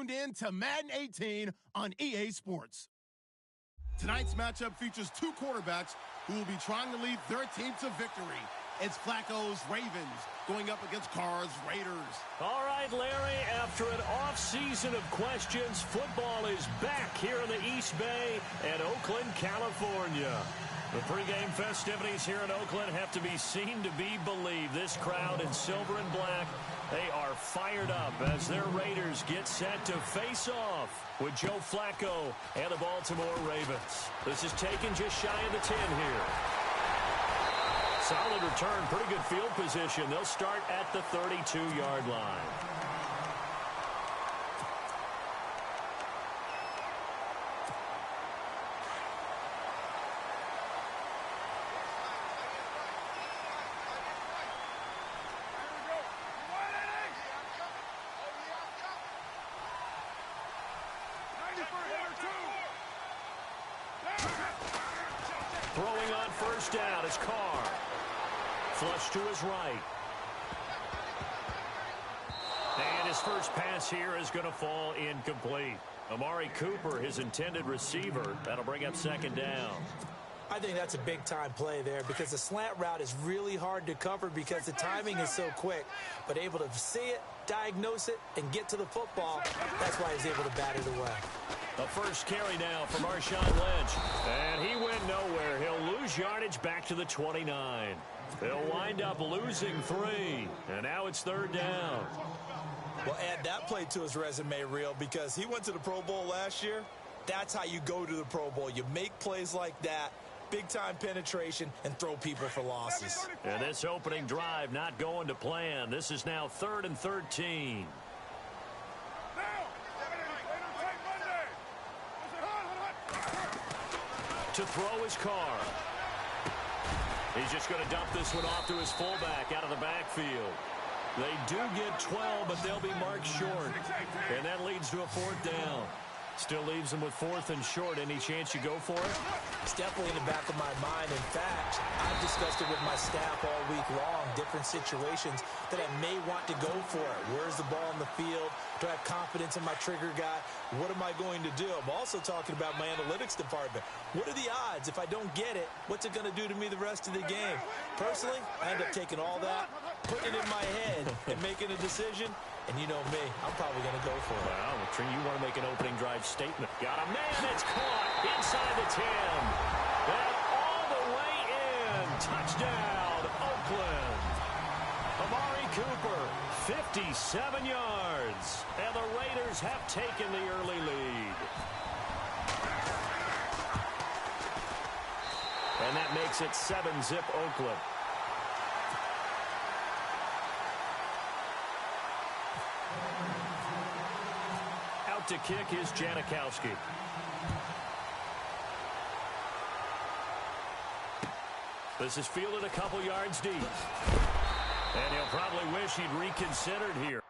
tuned in to Madden 18 on EA Sports. Tonight's matchup features two quarterbacks who will be trying to lead their team to victory. It's Flacco's Ravens going up against Carr's Raiders. All right, Larry, after an off-season of questions, football is back here in the East Bay at Oakland, California. The pregame festivities here in Oakland have to be seen to be believed. This crowd in silver and black, they are fired up as their Raiders get set to face off with Joe Flacco and the Baltimore Ravens. This is taken just shy of the 10 here. Solid return, pretty good field position. They'll start at the 32-yard line. Throwing on first down is Carr. Flush to his right. And his first pass here is going to fall incomplete. Amari Cooper, his intended receiver. That'll bring up second down. I think that's a big-time play there because the slant route is really hard to cover because the timing is so quick. But able to see it, diagnose it, and get to the football, that's why he's able to bat it away. The first carry now for Marshawn Lynch. And he went nowhere. He'll lose yardage back to the 29. They'll wind up losing 3. And now it's third down. Well, add that play to his resume, Real, because he went to the Pro Bowl last year. That's how you go to the Pro Bowl. You make plays like that, big-time penetration, and throw people for losses. And this opening drive not going to plan. This is now 3rd and 13. To throw his Carr. He's just going to dump this one off to his fullback out of the backfield. They do get 12, but they'll be marked short. And that leads to a 4th down. Still leaves them with 4th and short. Any chance you go for it? It's definitely in the back of my mind. In fact, I've discussed it with my staff all week long, different situations that I may want to go for it. Where's the ball in the field? Do I have confidence in my trigger guy? What am I going to do? I'm also talking about my analytics department. What are the odds? If I don't get it, what's it going to do to me the rest of the game? Personally, I end up taking all that, putting it in my head, and making a decision. And you know me, I'm probably going to go for it. Well, you want to make an opening drive statement. Got a man, it's caught inside the 10. And all the way in. Touchdown, Oakland. Amari Cooper, 57 yards. And the Raiders have taken the early lead. And that makes it 7-zip Oakland. To kick is Janikowski. This is fielded a couple yards deep. And he'll probably wish he'd reconsidered here.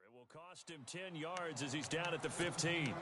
It will cost him 10 yards as he's down at the 15.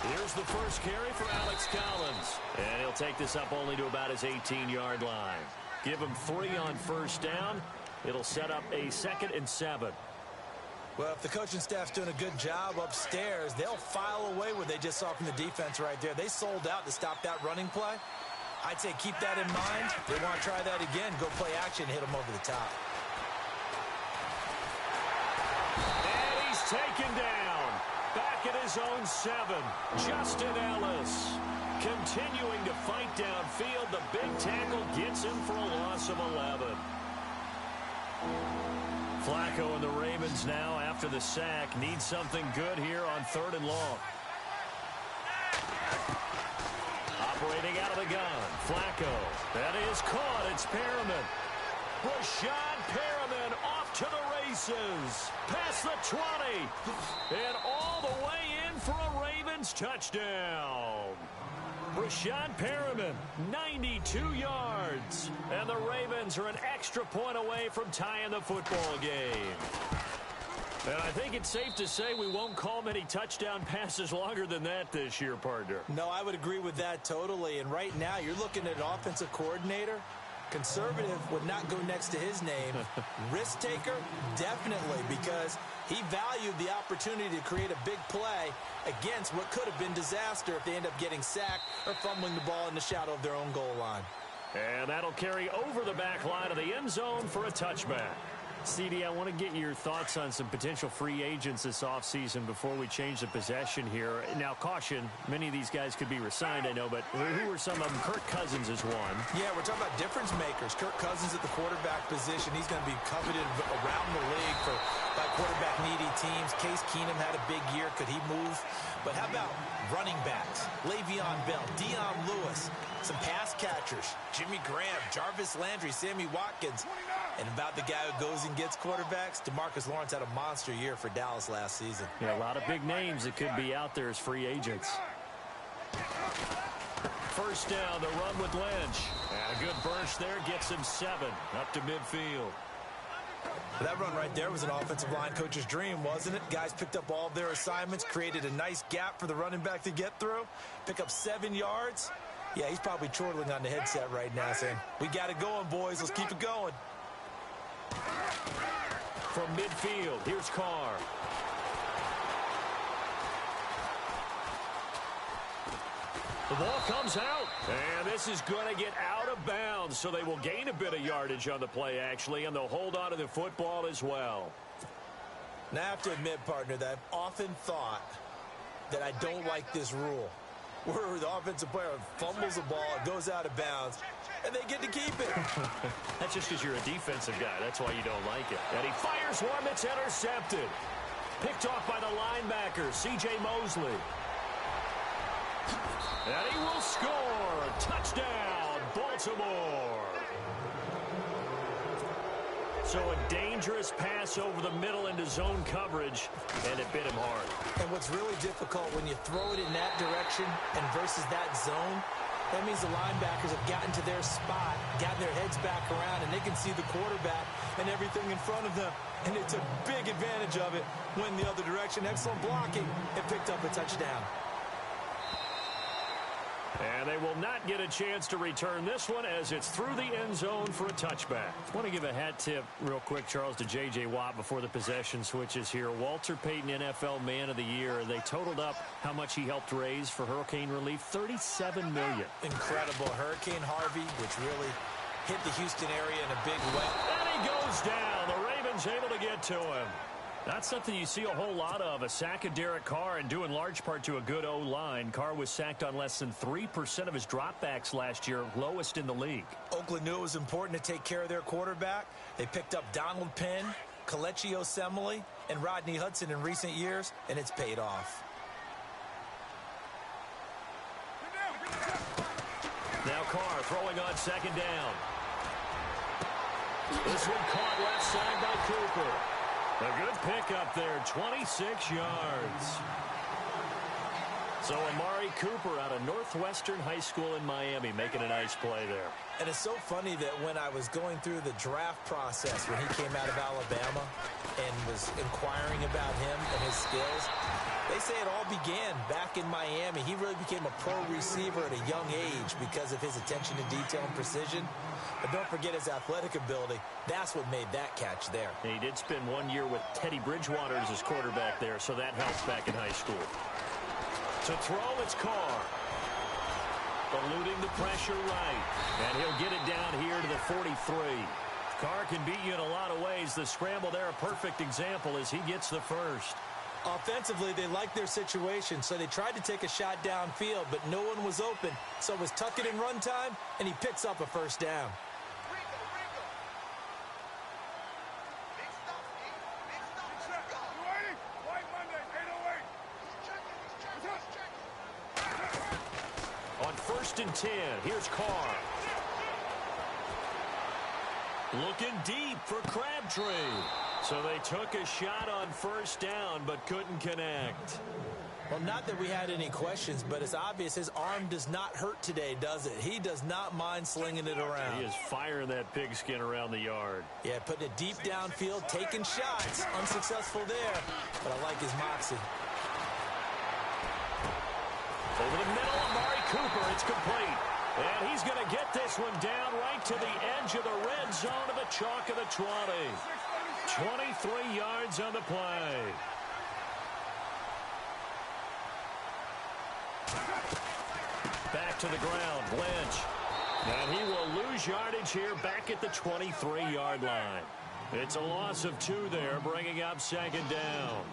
Here's the first carry for Alex Collins. And he'll take this up only to about his 18-yard line. Give him 3 on first down. It'll set up a 2nd and 7. Well, if the coaching staff's doing a good job upstairs, they'll file away what they just saw from the defense right there. They sold out to stop that running play. I'd say keep that in mind. They want to try that again. Go play action, hit them over the top. And he's taken down. Back at his own 7. Justin Ellis continuing to fight downfield. The big tackle gets him for a loss of 11. Flacco and the Ravens now, after the sack, need something good here on 3rd and long. Operating out of the gun, Flacco. That is caught. It's Perriman. Rashad Perriman off to the races. Past the 20. And all the way in for a Ravens touchdown. Rashad Perriman, 92 yards. And the Ravens are an extra point away from tying the football game. And I think it's safe to say we won't call many touchdown passes longer than that this year, partner. No, I would agree with that totally. And right now, you're looking at an offensive coordinator. Conservative would not go next to his name. Risk taker, definitely, because he valued the opportunity to create a big play against what could have been disaster if they end up getting sacked or fumbling the ball in the shadow of their own goal line. And that'll carry over the back line of the end zone for a touchback. CD, I want to get your thoughts on some potential free agents this offseason before we change the possession here. Now, caution, many of these guys could be re-signed, I know, but who are some of them? Kirk Cousins is one. Yeah, we're talking about difference makers. Kirk Cousins at the quarterback position. He's going to be coveted around the league by quarterback-needy teams. Case Keenum had a big year. Could he move? But how about running backs? Le'Veon Bell, Dion Lewis, some pass catchers, Jimmy Graham, Jarvis Landry, Sammy Watkins. And about the guy who goes and gets quarterbacks, DeMarcus Lawrence had a monster year for Dallas last season. Yeah, a lot of big names that could be out there as free agents. First down, the run with Lynch. And a good burst there gets him 7 up to midfield. That run right there was an offensive line coach's dream, wasn't it? Guys picked up all of their assignments, created a nice gap for the running back to get through, pick up 7 yards. Yeah, he's probably chortling on the headset right now saying, we got it going, boys. Let's keep it going. From midfield, here's Carr. The ball comes out, and this is going to get out of bounds, so they will gain a bit of yardage on the play, actually, and they'll hold on to the football as well. Now, I have to admit, partner, that I've often thought that I don't like this rule, where the offensive player fumbles the ball, it goes out of bounds, and they get to keep it. That's just because you're a defensive guy. That's why you don't like it. And he fires one that's intercepted. Picked off by the linebacker, C.J. Mosley. And he will score. Touchdown, Baltimore. So a dangerous pass over the middle into zone coverage, and it bit him hard. And what's really difficult when you throw it in that direction and versus that zone, that means the linebackers have gotten to their spot, gotten their heads back around, and they can see the quarterback and everything in front of them. And it's a big advantage of it when the other direction. Excellent blocking and picked up a touchdown. And they will not get a chance to return this one as it's through the end zone for a touchback. I want to give a hat tip real quick, Charles, to J.J. Watt before the possession switches here. Walter Payton, NFL Man of the Year. They totaled up how much he helped raise for hurricane relief, $37 million. Incredible. Hurricane Harvey, which really hit the Houston area in a big way. And he goes down. The Ravens able to get to him. That's something you see a whole lot of, a sack of Derek Carr, and due in large part to a good O-line. Carr was sacked on less than 3% of his dropbacks last year, lowest in the league. Oakland knew it was important to take care of their quarterback. They picked up Donald Penn, Kelechi Osemele, and Rodney Hudson in recent years, and it's paid off. Now Carr throwing on second down. This one caught left side by Cooper. A good pickup there, 26 yards. So Amari Cooper out of Northwestern High School in Miami making a nice play there. And it's so funny that when I was going through the draft process when he came out of Alabama and was inquiring about him and his skills, they say it all began back in Miami. He really became a pro receiver at a young age because of his attention to detail and precision. But don't forget his athletic ability. That's what made that catch there. He did spend 1 year with Teddy Bridgewater as his quarterback there, so that helps back in high school. To throw, it's Carr. Eluding the pressure right. And he'll get it down here to the 43. Carr can beat you in a lot of ways. The scramble there, a perfect example as he gets the first. Offensively, they liked their situation, so they tried to take a shot downfield, but no one was open. So it was tuck it in run time, and he picks up a first down. On 1st and 10, here's Carr. Looking deep for Crabtree. So they took a shot on 1st down, but couldn't connect. Well, not that we had any questions, but it's obvious his arm does not hurt today, does it? He does not mind slinging it around. He is firing that pigskin around the yard. Yeah, putting it deep downfield, taking shots. Unsuccessful there, but I like his moxie. Over the middle, Amari Cooper, it's complete. And he's going to get this one down right to the edge of the red zone of the chalk of the 20. 23 yards on the play. Back to the ground, Lynch. And he will lose yardage here back at the 23-yard line. It's a loss of 2 there, bringing up 2nd down.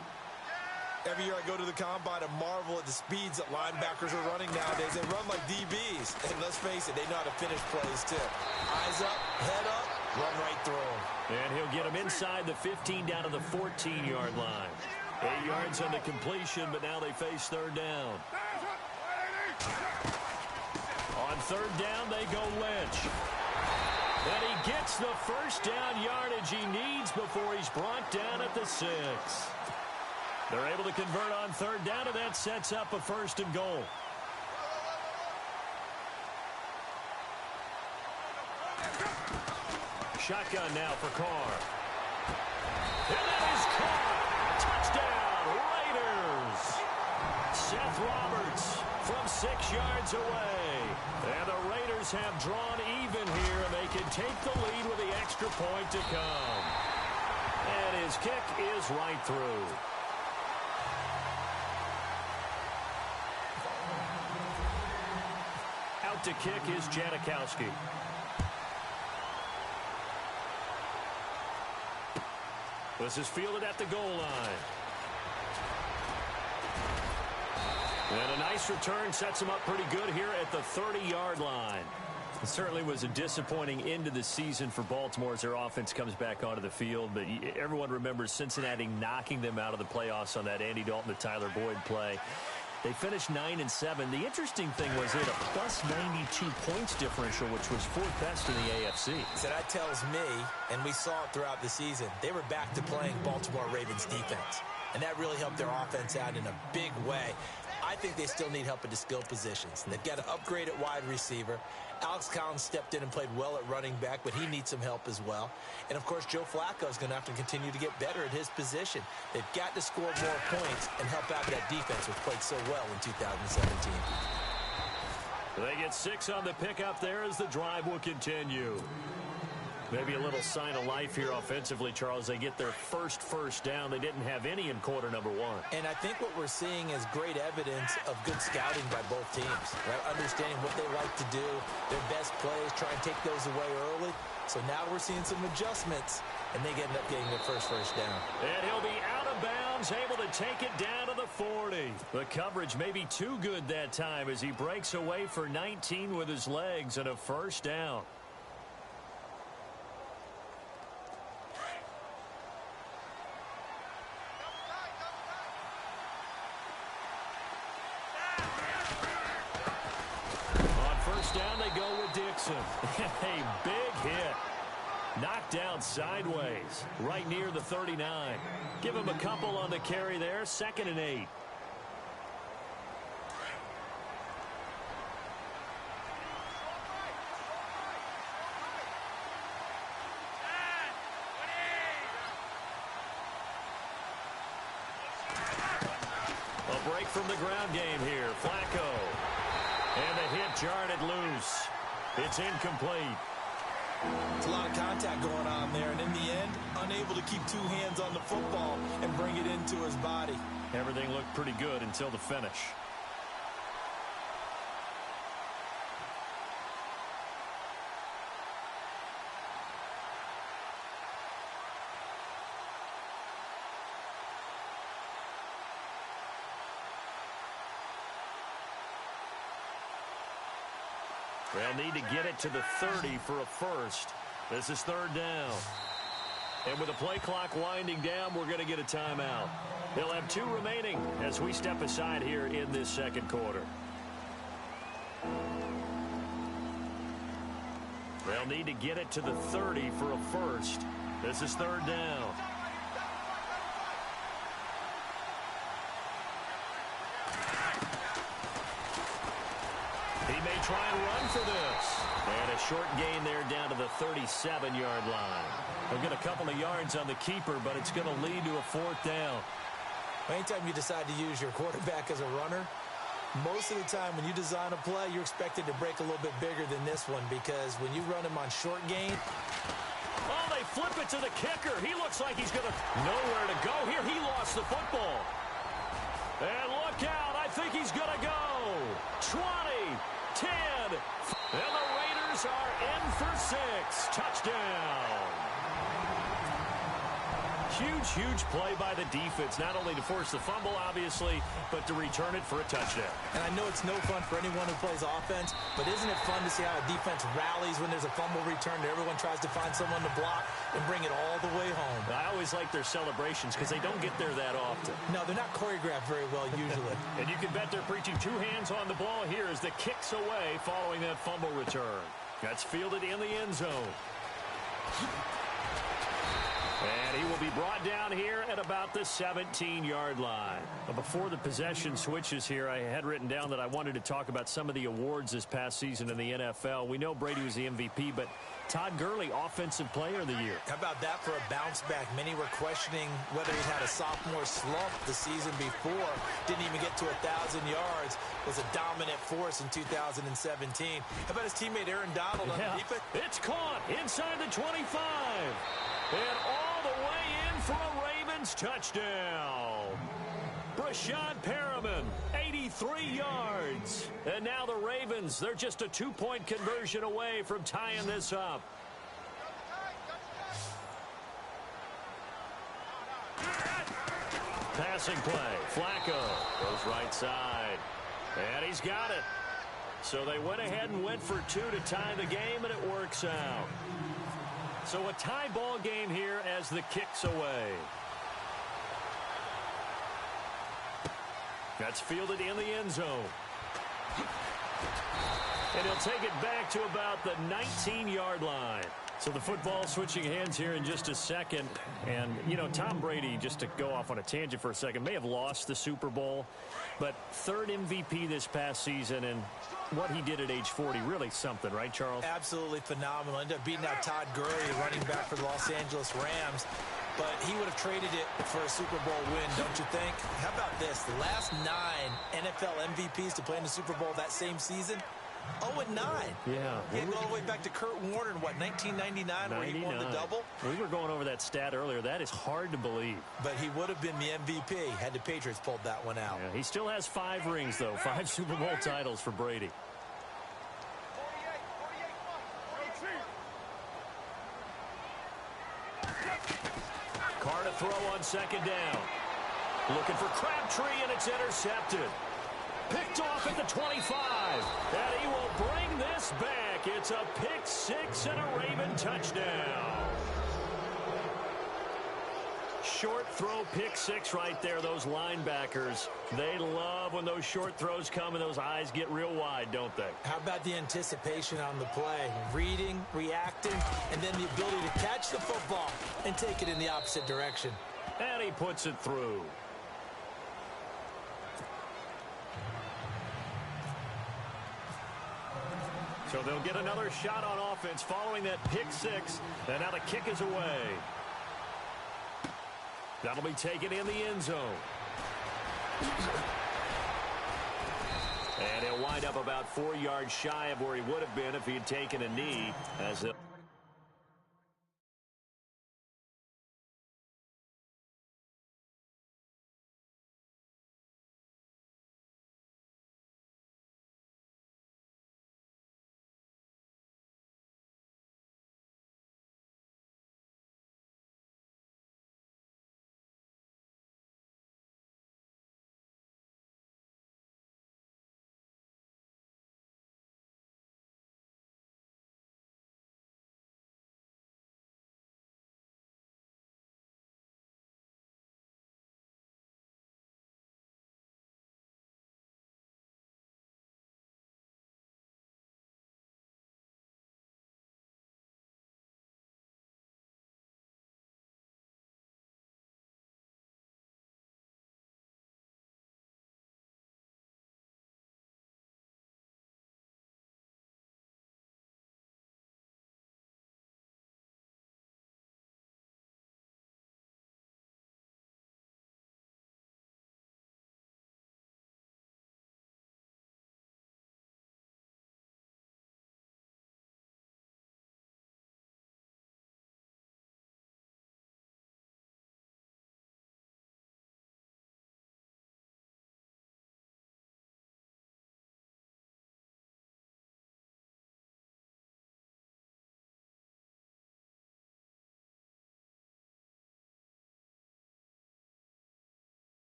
Every year I go to the combine and marvel at the speeds that linebackers are running nowadays. They run like DBs. And let's face it, they know how to finish plays too. Eyes up, head up, run right through them. And he'll get him inside the 15 down to the 14-yard line. 8 yards on the completion, but now they face 3rd down. On 3rd down, they go Lynch. And he gets the 1st down yardage he needs before he's brought down at the 6. They're able to convert on 3rd down, and that sets up a 1st and goal. Shotgun now for Carr. And that is caught. Touchdown, Raiders. Seth Roberts from 6 yards away. And the Raiders have drawn even here, and they can take the lead with the extra point to come. And his kick is right through. Out to kick is Janikowski. This is fielded at the goal line. And a nice return sets him up pretty good here at the 30-yard line. It certainly was a disappointing end to the season for Baltimore as their offense comes back onto the field. But everyone remembers Cincinnati knocking them out of the playoffs on that Andy Dalton to Tyler Boyd play. They finished 9-7. The interesting thing was they had a plus 92 points differential, which was 4th best in the AFC. So that tells me, and we saw it throughout the season, they were back to playing Baltimore Ravens defense. And that really helped their offense out in a big way. I think they still need help at the skill positions. They've got to upgrade at wide receiver. Alex Collins stepped in and played well at running back, but he needs some help as well. And, of course, Joe Flacco is going to have to continue to get better at his position. They've got to score more points and help out that defense, which played so well in 2017. They get 6 on the pickup there as the drive will continue. Maybe a little sign of life here offensively, Charles. They get their first down. They didn't have any in quarter number 1. And I think what we're seeing is great evidence of good scouting by both teams, right? Understanding what they like to do, their best plays, try and take those away early. So now we're seeing some adjustments, and they end up getting their first down. And he'll be out of bounds, able to take it down to the 40. The coverage may be too good that time as he breaks away for 19 with his legs and a first down. Down they go with Dixon. A big hit. Knocked down sideways, right near the 39. Give him a couple on the carry there. 2nd and 8. break from the ground game here. Flacco. And the hit jarred it loose. It's incomplete. It's a lot of contact going on there, and in the end, unable to keep two hands on the football and bring it into his body. Everything looked pretty good until the finish. They'll need to get it to the 30 for a first. This is third down. And with the play clock winding down, we're going to get a timeout. They'll have 2 remaining as we step aside here in this second quarter. They'll need to get it to the 30 for a first. This is third down. He may try and run for this. And a short gain there down to the 37-yard line. He'll get a couple of yards on the keeper, but it's going to lead to a fourth down. Anytime you decide to use your quarterback as a runner, most of the time when you design a play, you're expected to break a little bit bigger than this one, because when you run him on short gain. Oh, they flip it to the kicker. He looks like he's going to nowhere to go here. He lost the football. And look out. I think he's going to go. 20, 10, and the Raiders are in for 6. Touchdown. Huge play by the defense, not only to force the fumble, obviously, but to return it for a touchdown. And I know it's no fun for anyone who plays offense, but isn't it fun to see how a defense rallies when there's a fumble return and everyone tries to find someone to block and bring it all the way home? I always like their celebrations because they don't get there that often. No, they're not choreographed very well usually. And you can bet they're preaching 2 hands on the ball here as the kick's away following that fumble return. That's fielded in the end zone. And he will be brought down here at about the 17-yard line. But before the possession switches here, I had written down that I wanted to talk about some of the awards this past season in the NFL. We know Brady was the MVP, but Todd Gurley, Offensive Player of the Year. How about that for a bounce back? Many were questioning whether he'd had a sophomore slump the season before. Didn't even get to 1,000 yards. Was a dominant force in 2017. How about his teammate Aaron Donald on the defense? It's caught inside the 25. And all the way in for a Ravens touchdown. Brashad Perriman, 83 yards. And now the Ravens, they're just a 2-point conversion away from tying this up. Passing play. Flacco goes right side. And he's got it. So they went ahead and went for 2 to tie the game, and it works out. So a tie ball game here as the kick's away. That's fielded in the end zone. And he'll take it back to about the 19-yard line. So the football switching hands here in just a second. And, you know, Tom Brady, just to go off on a tangent for a second, may have lost the Super Bowl, but 3rd MVP this past season, and what he did at age 40, really something, right, Charles? Absolutely phenomenal. Ended up beating out Todd Gurley, running back for the Los Angeles Rams. But he would have traded it for a Super Bowl win, don't you think? How about this? The last 9 NFL MVPs to play in the Super Bowl that same season, 0-9. Yeah. He had to go all the way back to Kurt Warner in, what, 1999, where he won the double? We were going over that stat earlier. That is hard to believe. But he would have been the MVP had the Patriots pulled that one out. Yeah, he still has 5 rings, though. 5 Super Bowl titles for Brady. Carr to throw on second down. Looking for Crabtree, and it's intercepted. Picked off at the 25. And he will bring this back. It's a pick 6 and a Raven touchdown. Short throw pick 6 right there. Those linebackers, they love when those short throws come and those eyes get real wide, don't they? How about the anticipation on the play? Reading, reacting, and then the ability to catch the football and take it in the opposite direction. And he puts it through. So they'll get another shot on offense following that pick 6. And now the kick is away. That'll be taken in the end zone. And he'll wind up about 4 yards shy of where he would have been if he had taken a knee. As the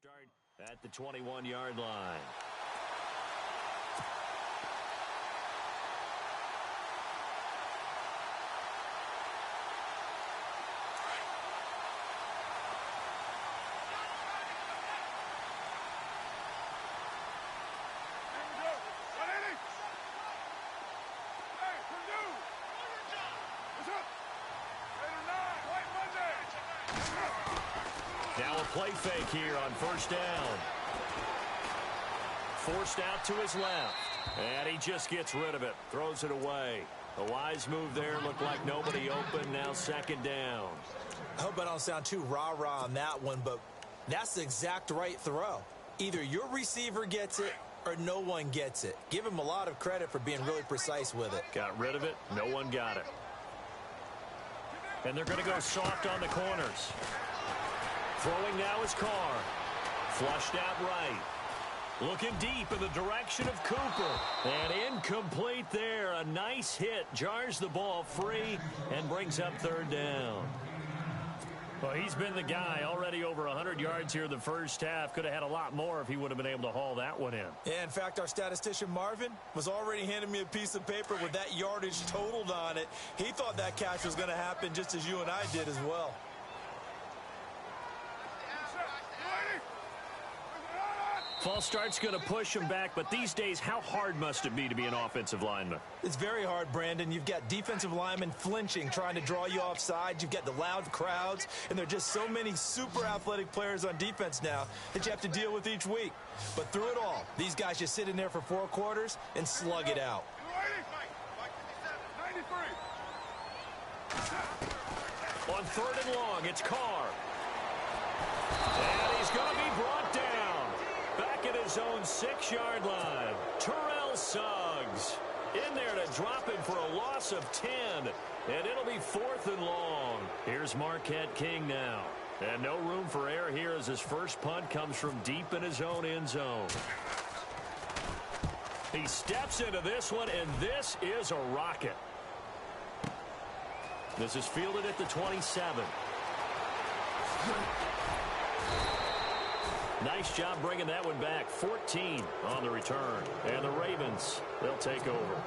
start at the 21-yard line. Now a play fake here on first down. Forced out to his left. And he just gets rid of it. Throws it away. A wise move there. Looked like nobody open. Now second down. I hope I don't sound too rah-rah on that one, but that's the exact right throw. Either your receiver gets it or no one gets it. Give him a lot of credit for being really precise with it. Got rid of it. No one got it. And they're going to go soft on the corners. Throwing now is Carr. Flushed out right. Looking deep in the direction of Cooper. And incomplete there. A nice hit. Jars the ball free and brings up third down. Well, he's been the guy. Already over 100 yards here in the first half. Could have had a lot more if he would have been able to haul that one in. Yeah, in fact, our statistician Marvin was already handing me a piece of paper with that yardage totaled on it. He thought that catch was going to happen just as you and I did as well. False start's going to push him back, but these days, how hard must it be to be an offensive lineman? It's very hard, Brandon. You've got defensive linemen flinching, trying to draw you off sides. You've got the loud crowds, and there are just so many super athletic players on defense now that you have to deal with each week. But through it all, these guys just sit in there for 4 quarters and slug it out. On third and long, it's Carr. And he's going to be brought down. Back at his own 6-yard line. Terrell Suggs in there to drop him for a loss of 10. And it'll be 4th and long. Here's Marquette King now. And no room for error here as his first punt comes from deep in his own end zone. He steps into this one, and this is a rocket. This is fielded at the 27. Nice job bringing that one back. 14 on the return. And the Ravens, they'll take over.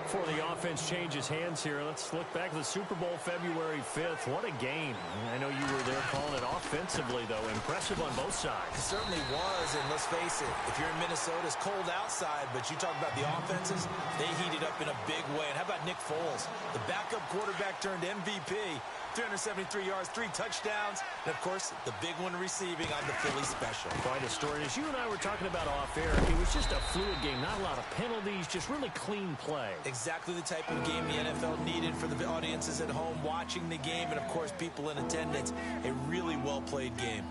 Before the offense changes hands here, let's look back at the Super Bowl February 5th. What a game. I know you were there calling it offensively, though. Impressive on both sides. It certainly was, and let's face it, if you're in Minnesota, it's cold outside, but you talk about the offenses, they heated up in a big way. And how about Nick Foles? The backup quarterback turned MVP. 373 yards, 3 touchdowns, and, of course, the big one receiving on the Philly special. Quite a story. As you and I were talking about off air, it was just a fluid game. Not a lot of penalties, just really clean play. Exactly the type of game the NFL needed for the audiences at home watching the game and, of course, people in attendance. A really well-played game.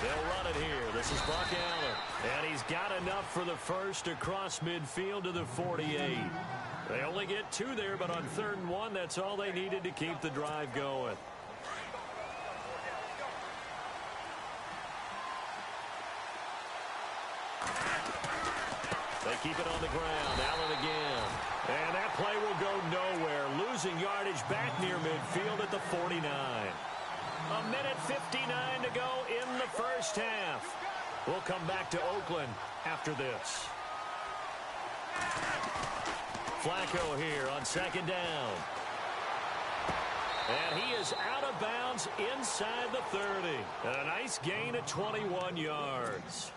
They'll run it here. This is Buck Allen. And he's got enough for the first across midfield to the 48. They only get 2 there, but on 3rd and 1, that's all they needed to keep the drive going. They keep it on the ground. Allen again. And that play will go nowhere. Losing yardage back near midfield at the 49. A minute 59 to go in the first half. We'll come back to Oakland after this. Flacco here on 2nd down. And he is out of bounds inside the 30. And a nice gain of 21 yards.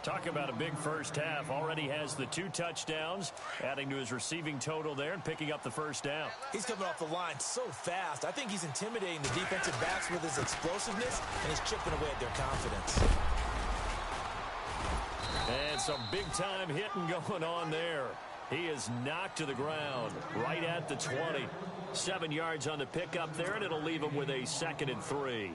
Talk about a big first half. Already has the 2 touchdowns, adding to his receiving total there and picking up the first down. He's coming off the line so fast. I think he's intimidating the defensive backs with his explosiveness, and he's chipping away at their confidence. And some big-time hitting going on there. He is knocked to the ground right at the 20. 7 yards on the pickup there, and it'll leave him with a 2nd and 3.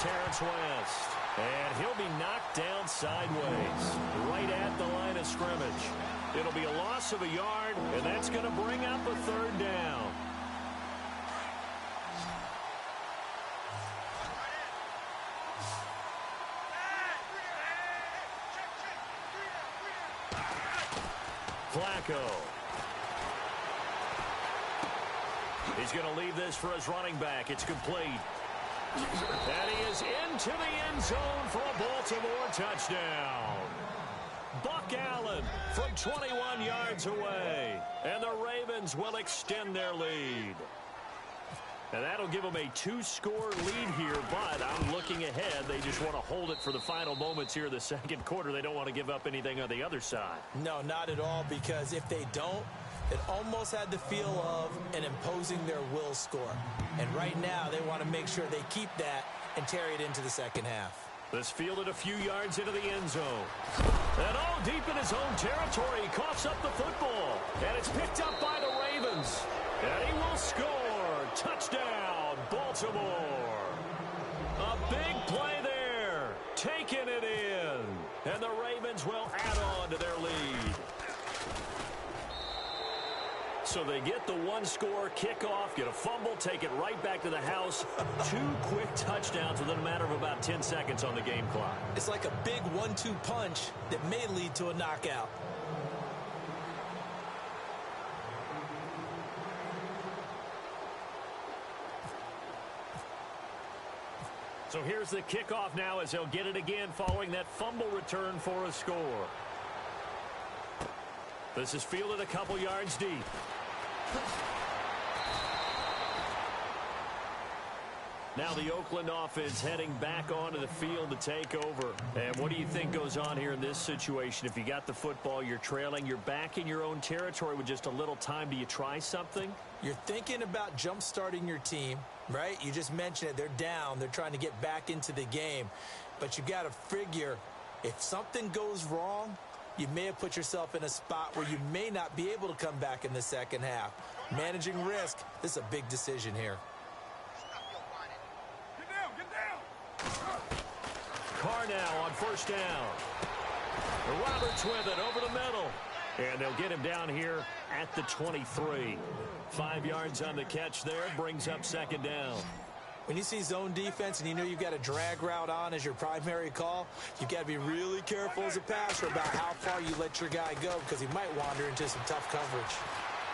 Terrence West. And he'll be knocked down sideways right at the line of scrimmage. It'll be a loss of a yard, and that's going to bring up a 3rd down. Flacco. He's going to leave this for his running back. It's complete. And he is into the end zone for a Baltimore touchdown. Buck Allen from 21 yards away. And the Ravens will extend their lead. And that'll give them a 2-score lead here, but I'm looking ahead. They just want to hold it for the final moments here in the 2nd quarter. They don't want to give up anything on the other side. No, not at all, because if they don't, it almost had the feel of an imposing their will score. And right now, they want to make sure they keep that and carry it into the 2nd half. This fielded a few yards into the end zone. And all deep in his own territory, he coughs up the football. And it's picked up by the Ravens. And he will score. Touchdown, Baltimore. A big play there. Taking it in. And the Ravens will add on to their lead. So they get the 1-score kickoff, get a fumble, take it right back to the house. 2 quick touchdowns within a matter of about 10 seconds on the game clock. It's like a big 1-2 punch that may lead to a knockout. So here's the kickoff now as they'll get it again following that fumble return for a score. This is fielded a couple yards deep. Now the Oakland offense heading back onto the field to take over. And what do you think goes on here in this situation? If you got the football, you're trailing, you're back in your own territory with just a little time. Do you try something? You're thinking about jump-starting your team, right? You just mentioned it. They're down. They're trying to get back into the game. But you got to figure if something goes wrong, you may have put yourself in a spot where you may not be able to come back in the 2nd half. Managing risk, this is a big decision here. Carr now on 1st down. Roberts with it over the middle. And they'll get him down here at the 23. 5 yards on the catch there, brings up second down. When you see zone defense and you know you've got a drag route on as your primary call, you've got to be really careful as a passer about how far you let your guy go because he might wander into some tough coverage.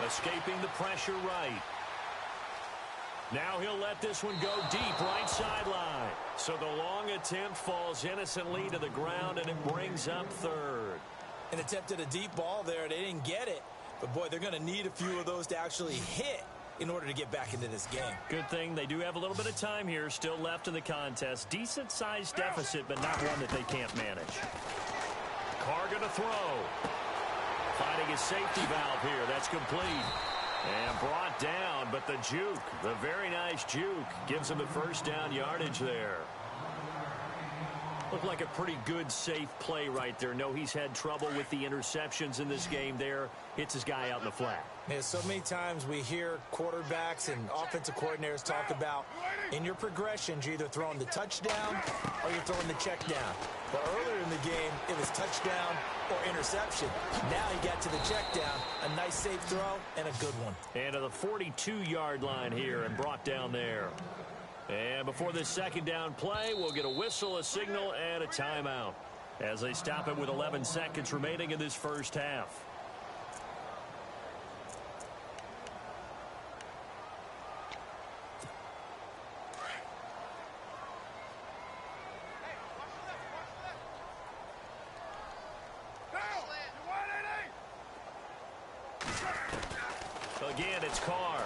Escaping the pressure right. Now he'll let this one go deep right sideline. So the long attempt falls innocently to the ground, and it brings up third. An attempt at a deep ball there. They didn't get it. But, boy, they're going to need a few of those to actually hit in order to get back into this game. Good thing they do have a little bit of time here still left in the contest. Decent-sized deficit, but not one that they can't manage. Carr going to throw. Finding his safety valve here. That's complete. And brought down, but the juke, the very nice juke, gives him the first down yardage there. Looked like a pretty good, safe play right there. No, he's had trouble with the interceptions in this game there. Hits his guy out in the flat. Yeah, so many times we hear quarterbacks and offensive coordinators talk about in your progressions, you're either throwing the touchdown or you're throwing the check down. But earlier in the game, it was touchdown or interception. Now he got to the check down, a nice safe throw, and a good one. And to the 42-yard line here and brought down there. And before this second down play, we'll get a whistle, a signal, and a timeout as they stop it with 11 seconds remaining in this first half. Again, it's Carr.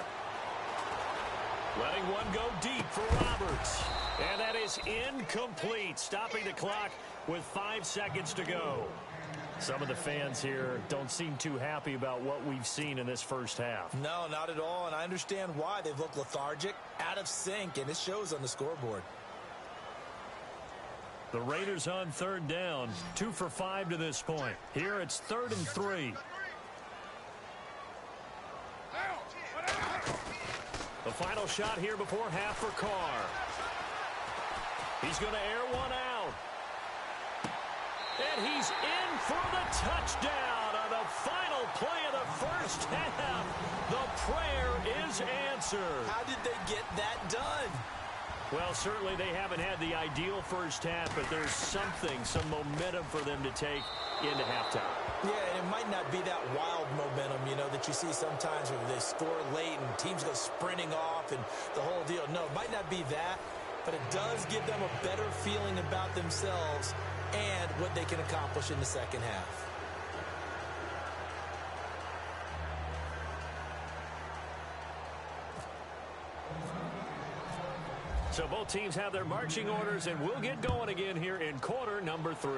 Letting one go deep for Roberts. And that is incomplete. Stopping the clock with 5 seconds to go. Some of the fans here don't seem too happy about what we've seen in this first half. No, not at all. And I understand why. They've looked lethargic, out of sync, and it shows on the scoreboard. The Raiders on third down. 2 for 5 to this point. Here it's 3rd and 3. The final shot here before half for Carr. He's going to air one out. And he's in for the touchdown on the final play of the first half. The prayer is answered. How did they get that done? Well, certainly they haven't had the ideal first half, but there's something, some momentum for them to take into halftime. Yeah, and it might not be that wild momentum, you know, that you see sometimes where they score late and teams go sprinting off and the whole deal. No, it might not be that, but it does give them a better feeling about themselves and what they can accomplish in the second half. So both teams have their marching orders, and we'll get going again here in quarter number 3.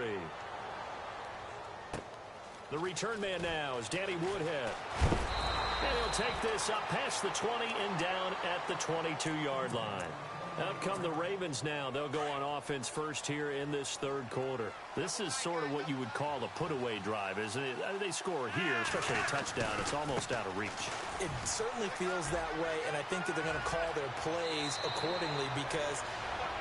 The return man now is Danny Woodhead. And he'll take this up past the 20 and down at the 22-yard line. Out come the Ravens now. They'll go on offense first here in this third quarter. This is sort of what you would call a put-away drive, isn't it? They score here, especially a touchdown. It's almost out of reach. It certainly feels that way, and I think that they're going to call their plays accordingly because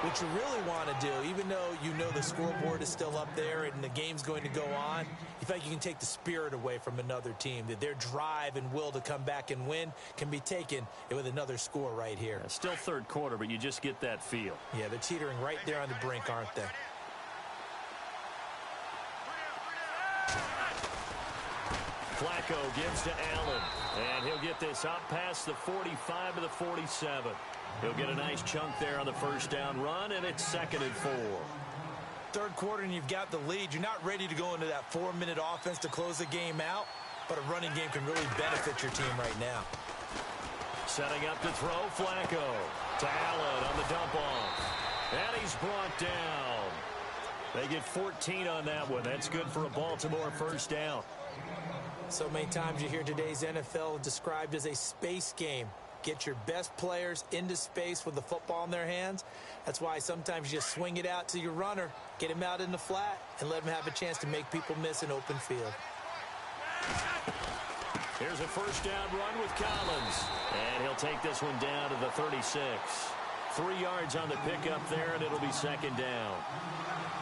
what you really want to do, even though you know the scoreboard is still up there and the game's going to go on, you feel like you can take the spirit away from another team, that their drive and will to come back and win can be taken with another score right here. Still third quarter, but you just get that feel. Yeah, they're teetering right there on the brink, aren't they? Flacco gives to Allen, and he'll get this up past the 45 to the 47. He'll get a nice chunk there on the first down run, and it's 2nd and 4. Third quarter, and you've got the lead. You're not ready to go into that 4-minute offense to close the game out, but a running game can really benefit your team right now. Setting up to throw, Flacco to Allen on the dump-off. And he's brought down. They get 14 on that one. That's good for a Baltimore first down. So many times you hear today's NFL described as a space game. Get your best players into space with the football in their hands. That's why sometimes you just swing it out to your runner, get him out in the flat, and let him have a chance to make people miss an open field. Here's a first down run with Collins. And he'll take this one down to the 36. 3 yards on the pickup there, and it'll be second down.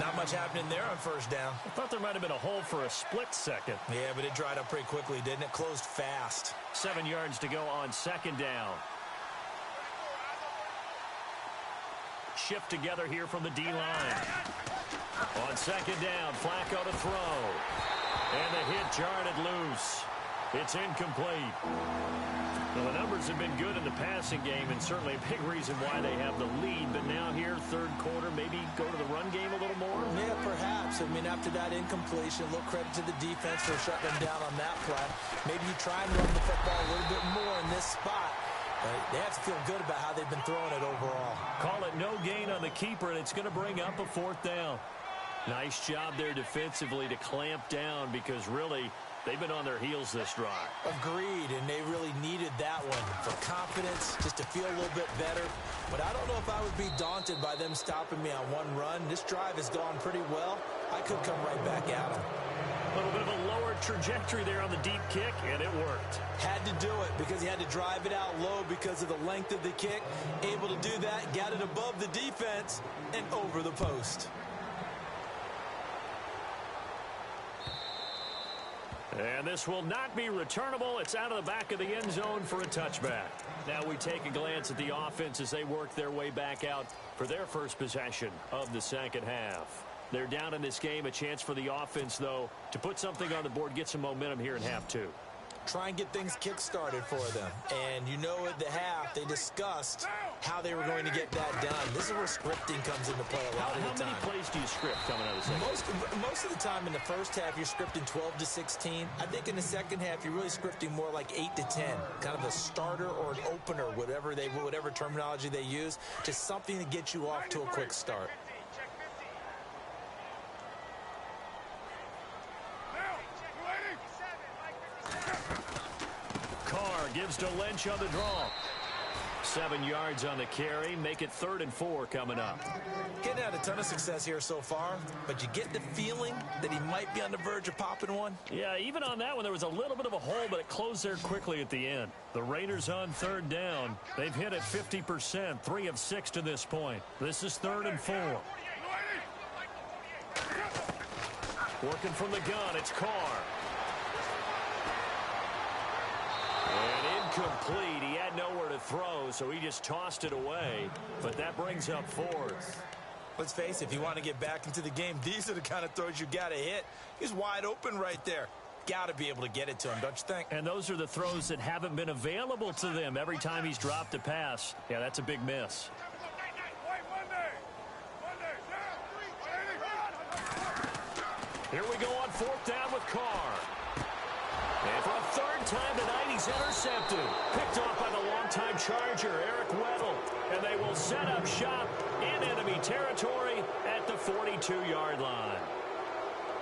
Not much happening there on first down. I thought there might have been a hole for a split second. Yeah, but it dried up pretty quickly, didn't it? Closed fast. 7 yards to go on second down. Shift together here from the D-line. On second down, Flacco to throw. And the hit jarred it loose. It's incomplete. Well, the numbers have been good in the passing game, and certainly a big reason why they have the lead. But now here, third quarter, maybe go to the run game a little more? Yeah, perhaps. I mean, after that incompletion, a little credit to the defense for shutting them down on that play. Maybe you try and run the football a little bit more in this spot. But they have to feel good about how they've been throwing it overall. Call it no gain on the keeper, and it's going to bring up a fourth down. Nice job there defensively to clamp down because really they've been on their heels this drive. Agreed, and they really needed that one for confidence, just to feel a little bit better. But I don't know if I would be daunted by them stopping me on one run. This drive has gone pretty well. I could come right back at them. A little bit of a lower trajectory there on the deep kick, and it worked. Had to do it because he had to drive it out low because of the length of the kick. Able to do that, got it above the defense and over the post. And this will not be returnable. It's out of the back of the end zone for a touchback. Now we take a glance at the offense as they work their way back out for their first possession of the second half. They're down in this game. A chance for the offense, though, to put something on the board, get some momentum here in half two. Try and get things kick-started for them. And you know at the half, they discussed how they were going to get that done. This is where scripting comes into play a lot of the time. How many plays do you script coming out of the second? Most of the time in the first half, you're scripting 12 to 16. I think in the second half, you're really scripting more like 8 to 10. Kind of a starter or an opener, whatever terminology they use, just something to get you off to a quick start. Gives to Lynch on the draw. 7 yards on the carry. Make it 3rd and 4 coming up. Getting had a ton of success here so far, but you get the feeling that he might be on the verge of popping one. Yeah, even on that one, there was a little bit of a hole, but it closed there quickly at the end. The Raiders on 3rd down. They've hit it 50%, 3 of 6 to this point. This is 3rd and 4. Working from the gun, it's Carr. And incomplete. He had nowhere to throw, so he just tossed it away. But that brings up 4th. Let's face it, if you want to get back into the game, these are the kind of throws you got to hit. He's wide open right there. Got to be able to get it to him, don't you think? And those are the throws that haven't been available to them every time he's dropped a pass. Yeah, that's a big miss. Here we go on 4th down with Carr. And for a 3rd time tonight, he's intercepted. Picked off by the longtime Charger, Eric Weddle. And they will set up shop in enemy territory at the 42-yard line.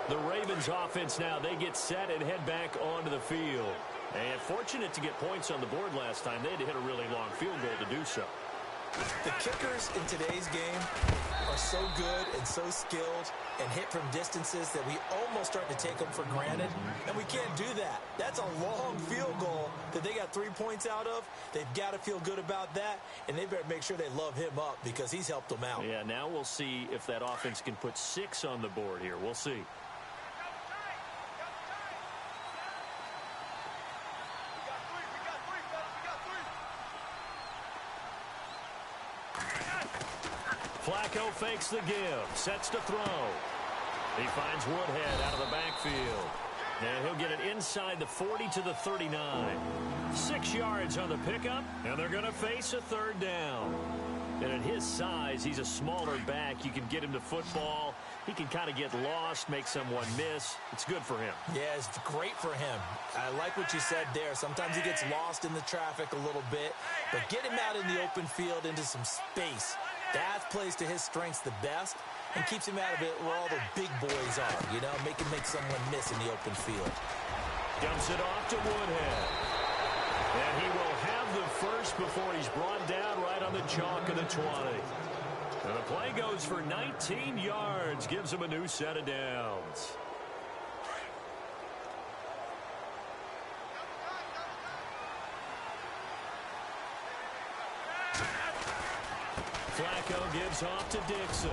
The Ravens offense now, they get set and head back onto the field. And fortunate to get points on the board last time. They had to hit a really long field goal to do so. The kickers in today's game are so good and so skilled and hit from distances that we almost start to take them for granted, and we can't do that. That's a long field goal that they got 3 points out of. They've got to feel good about that, and they better make sure they love him up because he's helped them out. Yeah, now we'll see if that offense can put 6 on the board here. We'll see. Flacco fakes the give, sets to throw. He finds Woodhead out of the backfield. And he'll get it inside the 40 to the 39. 6 yards on the pickup, and they're going to face a 3rd down. And at his size, he's a smaller back. You can get him to football. He can kind of get lost, make someone miss. It's good for him. Yeah, it's great for him. I like what you said there. Sometimes he gets lost in the traffic a little bit, but get him out in the open field into some space. That plays to his strengths the best and keeps him out of it where all the big boys are, you know, make someone miss in the open field. Dumps it off to Woodhead. And he will have the first before he's brought down right on the chalk of the 20. And the play goes for 19 yards, gives him a new set of downs. Flacco gives off to Dixon.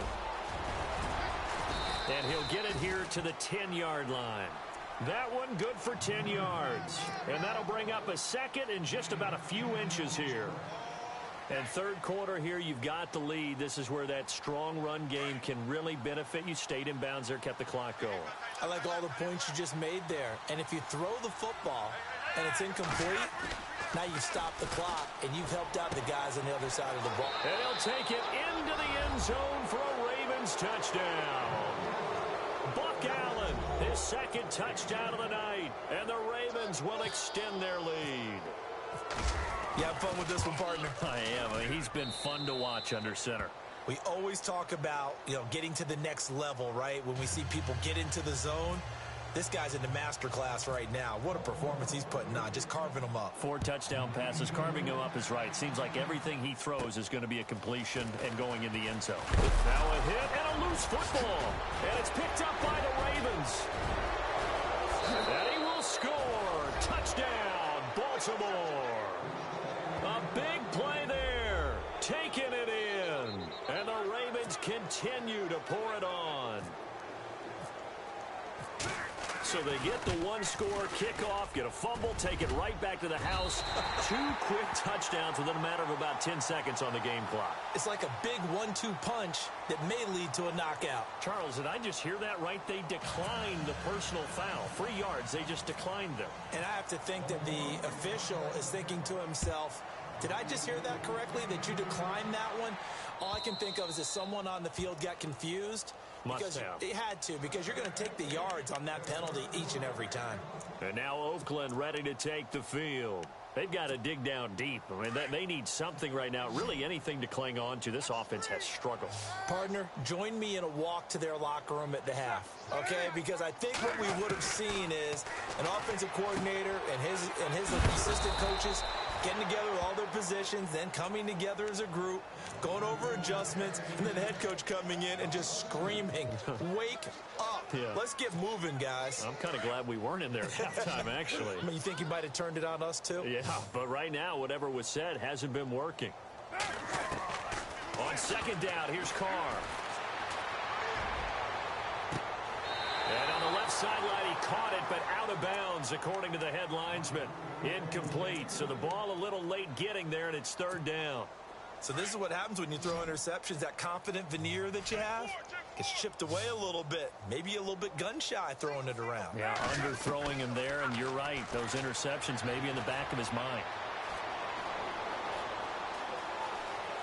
And he'll get it here to the 10-yard line. That one good for 10 yards. And that'll bring up a second and just about a few inches here. And third quarter here, you've got the lead. This is where that strong run game can really benefit you. Stayed in bounds there, kept the clock going. I like all the points you just made there. And if you throw the football and it's incomplete, now you've stopped the clock and you've helped out the guys on the other side of the ball. And he'll take it into the end zone for a Ravens touchdown. Buck Allen, his second touchdown of the night. And the Ravens will extend their lead. You have fun with this one, partner? I am. I mean, he's been fun to watch under center. We always talk about, getting to the next level, right? When we see people get into the zone, this guy's in the master class right now. What a performance he's putting on, just carving them up. 4 touchdown passes. Carving him up is right. Seems like everything he throws is going to be a completion and going in the end zone. Now a hit and a loose football. And it's picked up by the Ravens. And he will score. Touchdown, Baltimore. A big play there. Taking it in. And the Ravens continue to pour it on. So they get the one-score kickoff, get a fumble, take it right back to the house. 2 quick touchdowns within a matter of about 10 seconds on the game clock. It's like a big 1-2 punch that may lead to a knockout. Charles, did I just hear that right? They declined the personal foul. 3 yards, they just declined them. And I have to think that the official is thinking to himself, did I just hear that correctly, that you declined that one? All I can think of is that someone on the field got confused. Must have. It had to, because you're going to take the yards on that penalty each and every time. And now Oakland ready to take the field. They've got to dig down deep. I mean, they need something right now, really anything to cling on to. This offense has struggled. Partner, join me in a walk to their locker room at the half, okay? Because I think what we would have seen is an offensive coordinator and his assistant coaches getting together with all their positions, then coming together as a group, going over adjustments, and then the head coach coming in and just screaming, wake up. Yeah. Let's get moving, guys. I'm kind of glad we weren't in there at halftime, actually. I mean, you think he might have turned it on us, too? Yeah, but right now, whatever was said hasn't been working. On second down, here's Carr. And on the left sideline, he caught it, but out of bounds, according to the head linesman. Incomplete, so the ball a little late getting there, and it's third down. So this is what happens when you throw interceptions. That confident veneer that you have gets chipped away a little bit. Maybe a little bit gun-shy throwing it around. Yeah, underthrowing him there, and you're right. Those interceptions maybe in the back of his mind.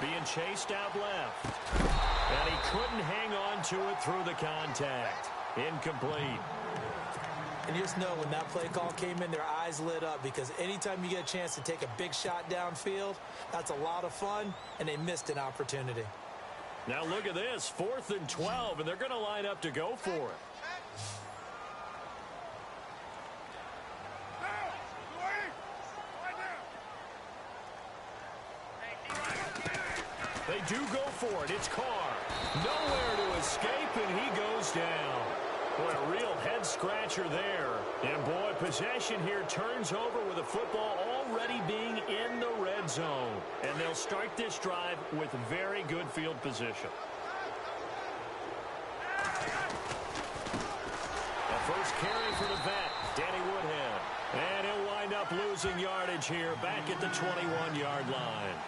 Being chased out left. And he couldn't hang on to it through the contact. Incomplete. And you just know when that play call came in, their eyes lit up, because anytime you get a chance to take a big shot downfield, that's a lot of fun, and they missed an opportunity. Now look at this, 4th and 12, and they're going to line up to go for it. They do go for it. It's Carr. Nowhere to escape, and he goes down. Boy, a real head-scratcher there. And, boy, possession here turns over with the football already being in the red zone. And they'll start this drive with very good field position. The first carry for the vet, Danny Woodhead. And he'll wind up losing yardage here back at the 21-yard line.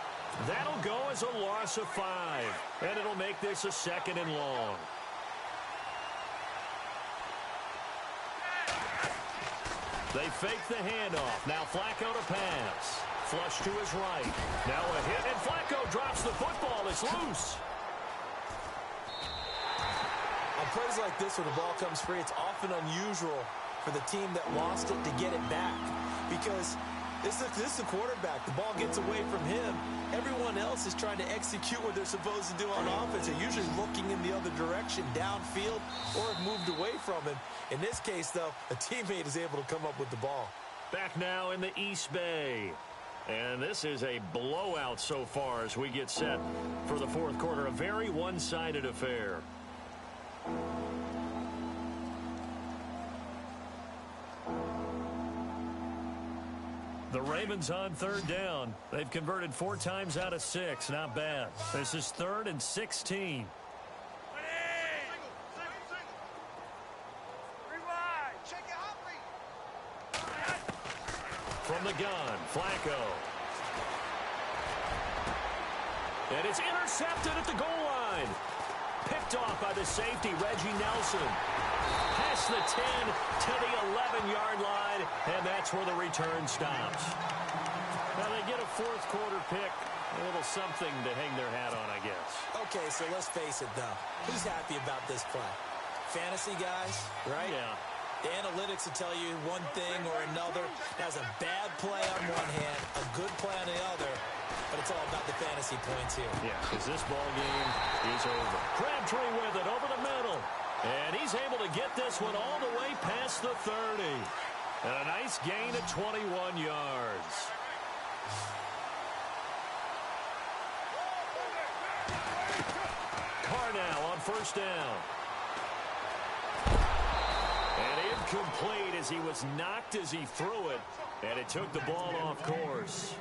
That'll go as a loss of 5. And it'll make this a 2nd and long. They fake the handoff. Now Flacco to pass. Flush to his right. Now a hit, and Flacco drops the football. It's loose. On plays like this where the ball comes free, it's often unusual for the team that lost it to get it back, because this is the quarterback. The ball gets away from him. Everyone else is trying to execute what they're supposed to do on offense. They're usually looking in the other direction, downfield, or have moved away from him. In this case, though, a teammate is able to come up with the ball. Back now in the East Bay. And this is a blowout so far as we get set for the fourth quarter. A very one-sided affair. The Ravens Ravens on third down. They've converted 4 times out of 6. Not bad. This is 3rd and 16. From the gun, Flacco. And it's intercepted at the goal line. Picked off by the safety, Reggie Nelson. Past the 10 to the 11-yard line, and that's where the return stops. Now they get a fourth quarter pick. A little something to hang their hat on, I guess. Okay, so let's face it, though. Who's happy about this play? Fantasy guys, right? Yeah. The analytics will tell you one thing or another. That's a bad play on one hand, a good play on the other, but it's all about the fantasy points here. Yeah, because this ball game is over. Crabtree with it over the middle. And he's able to get this one all the way past the 30. And a nice gain of 21 yards. Carr now on first down. And incomplete as he was knocked as he threw it. And it took the ball off course.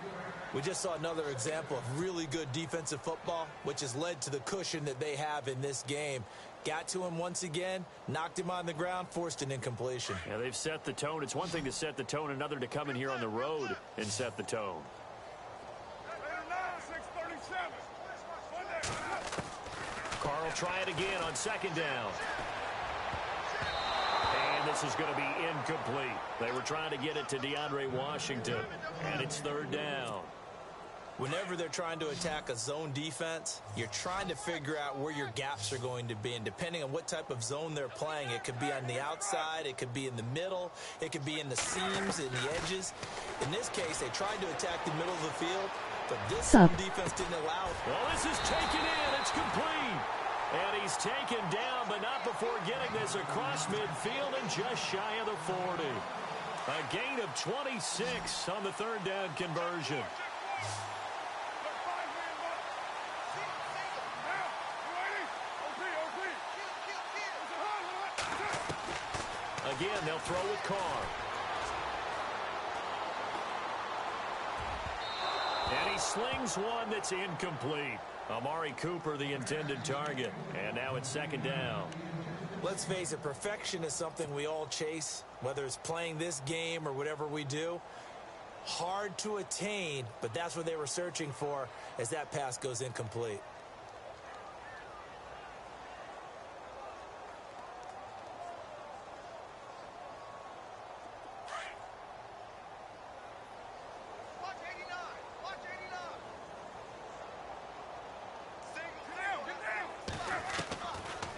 We just saw another example of really good defensive football, which has led to the cushion that they have in this game. Got to him once again, knocked him on the ground, forced an incompletion. Yeah, they've set the tone. It's one thing to set the tone, another to come in here on the road and set the tone. Carr will try it again on second down. And this is going to be incomplete. They were trying to get it to DeAndre Washington, and it's third down. Whenever they're trying to attack a zone defense, you're trying to figure out where your gaps are going to be. And depending on what type of zone they're playing, it could be on the outside, it could be in the middle, it could be in the seams, in the edges. In this case, they tried to attack the middle of the field, but this zone defense didn't allow it. Well, this is taken in. It's complete. And he's taken down, but not before getting this across midfield and just shy of the 40. A gain of 26 on the third down conversion. Again, they'll throw with Carr. And he slings one that's incomplete. Amari Cooper, the intended target. And now it's second down. Let's face it, perfection is something we all chase, whether it's playing this game or whatever we do. Hard to attain, but that's what they were searching for as that pass goes incomplete.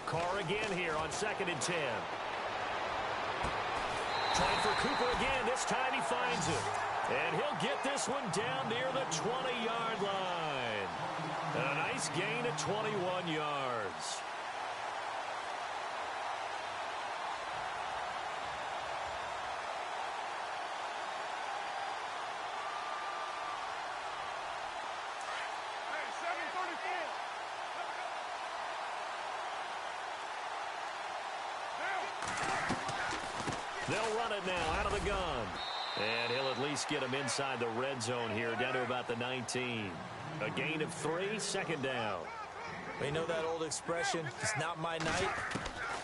Carr again here on 2nd and 10. Trying for Cooper again. This time he finds it. And he'll get this one down near the 20-yard line. And a nice gain of 21 yards. They'll run it now out of the gun. And he'll at least get him inside the red zone here, down to about the 19. A gain of 3, second down. We know that old expression, it's not my night.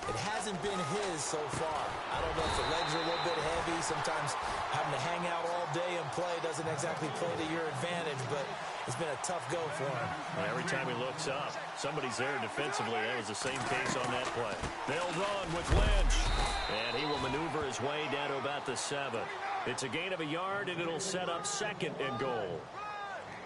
It hasn't been his so far. I don't know if the legs are a little bit heavy. Sometimes having to hang out all day and play doesn't exactly play to your advantage, but it's been a tough go for him. Well, every time he looks up, somebody's there defensively. That was the same case on that play. They'll run with Lynch, and he will maneuver his way down to about the 7. It's a gain of a yard, and it'll set up 2nd and goal.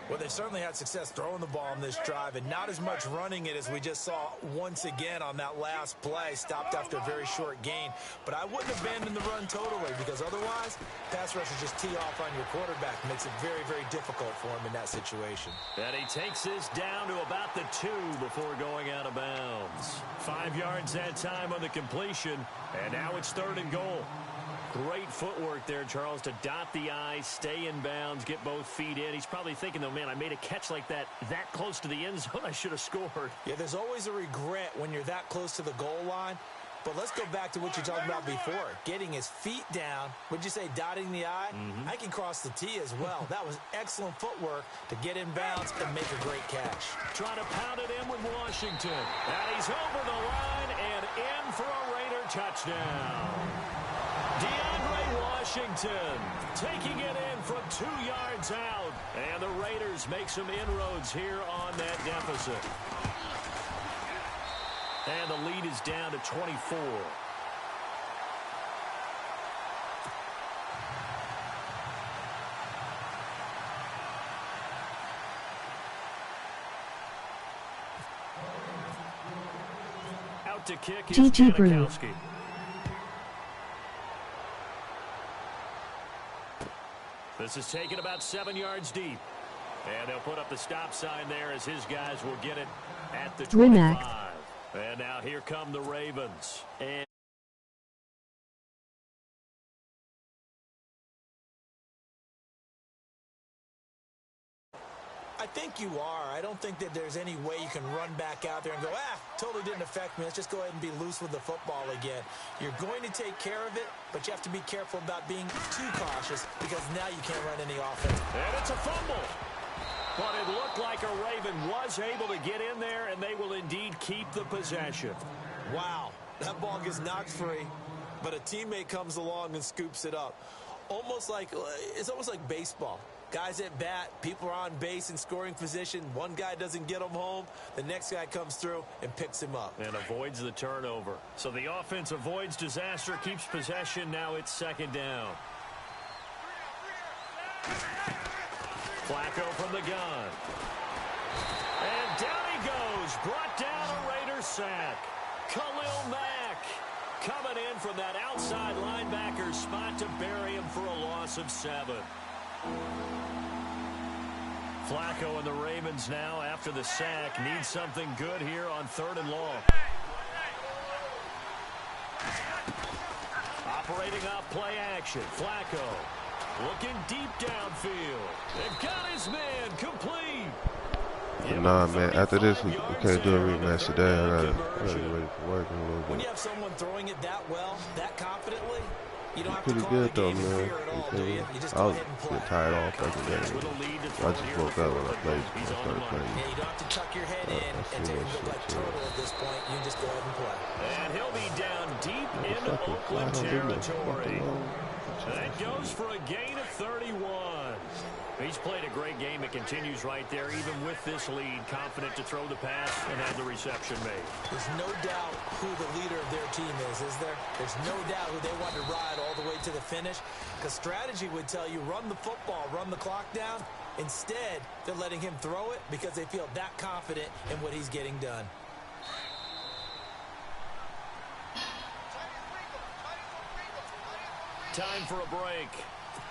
Well, they've certainly had success throwing the ball on this drive, and not as much running it as we just saw once again on that last play, stopped after a very short gain. But I wouldn't abandon the run totally, because otherwise, pass rushers just tee off on your quarterback. Makes it very, very difficult for him in that situation. And he takes this down to about the 2 before going out of bounds. 5 yards that time on the completion, and now it's 3rd and goal. Great footwork there, Charles, to dot the I, stay in bounds, get both feet in. He's probably thinking, though, man, I made a catch like that close to the end zone. I should have scored. Yeah, there's always a regret when you're that close to the goal line. But let's go back to what you talked about before, getting his feet down. Would you say dotting the I? I can cross the T as well. That was excellent footwork to get in bounds and make a great catch. Trying to pound it in with Washington. And he's over the line and in for a Raider touchdown. DeAndre Washington taking it in from 2 yards out. And the Raiders make some inroads here on that deficit. And the lead is down to 24. Out to kick is Janikowski. This is taken about 7 yards deep. And they'll put up the stop sign there as his guys will get it at the 25. And now here come the Ravens. And I think you are. I don't think that there's any way you can run back out there and go, totally didn't affect me. Let's just go ahead and be loose with the football again. You're going to take care of it, but you have to be careful about being too cautious because now you can't run any offense. And it's a fumble. But it looked like a Raven was able to get in there, and they will indeed keep the possession. Wow, that ball gets knocked free, but a teammate comes along and scoops it up. It's almost like baseball. Guys at bat, people are on base in scoring position. One guy doesn't get him home. The next guy comes through and picks him up. And avoids the turnover. So the offense avoids disaster, keeps possession. Now it's second down. Flacco from the gun. And down he goes. Brought down a Raiders sack. Khalil Mack coming in from that outside linebacker spot to bury him for a loss of 7. Flacco and the Ravens now, after the sack, need something good here on 3rd and long. Operating off play action. Flacco looking deep downfield. And got his man complete. Nah, man, after this, we can't do a rematch today. I gotta be ready for work in a little bit. When you have someone throwing it that well, that confidently, you don't have Pretty to call good the though, game man. fear at all, do you? You just I go was ahead and play. getting tired all fucking day. I just woke up when I played. I started playing. Yeah, you don't have to tuck your head in and take a look like turtle at this point. You just go ahead and play. And he'll be down deep into Oakland territory. That goes for a gain of 31. He's played a great game. It continues right there, even with this lead. Confident to throw the pass and have the reception made. There's no doubt who the leader of their team is there? There's no doubt who they want to ride all the way to the finish. Because strategy would tell you, run the football, run the clock down. Instead, they're letting him throw it because they feel that confident in what he's getting done. Time for a break.